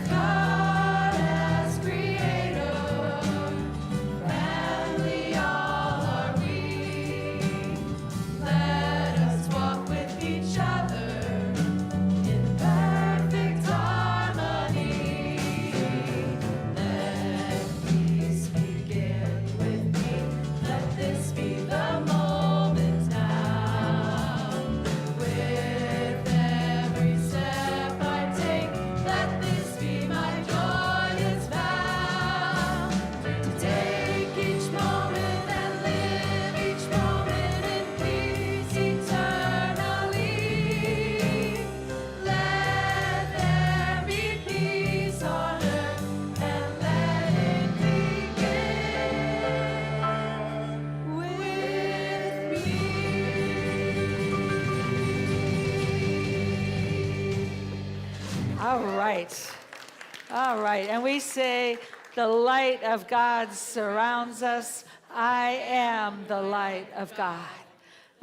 Speaker 2: God as creator, family all are we. Let us walk with each other in perfect harmony. Let peace begin with me. Let this be the moment now. With every step I take, let this be my joyous vow. To take each moment and live each moment in peace eternally. Let there be peace on earth, and let it begin with me.
Speaker 3: All right. All right. And we say, the light of God surrounds us. I am the light of God.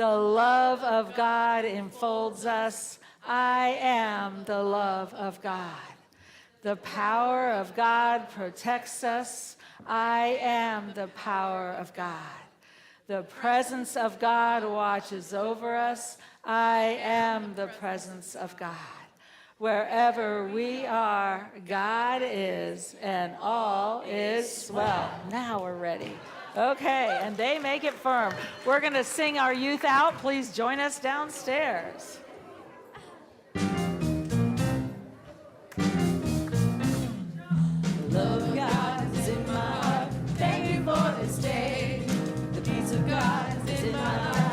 Speaker 3: The love of God enfolds us. I am the love of God. The power of God protects us. I am the power of God. The presence of God watches over us. I am the presence of God. Wherever we are, God is, and all is well. Now we're ready. Okay, and they make it firm. We're going to sing our youth out. Please join us downstairs.
Speaker 2: Love of God is in my heart. Thank you for this day. The peace of God is in my life.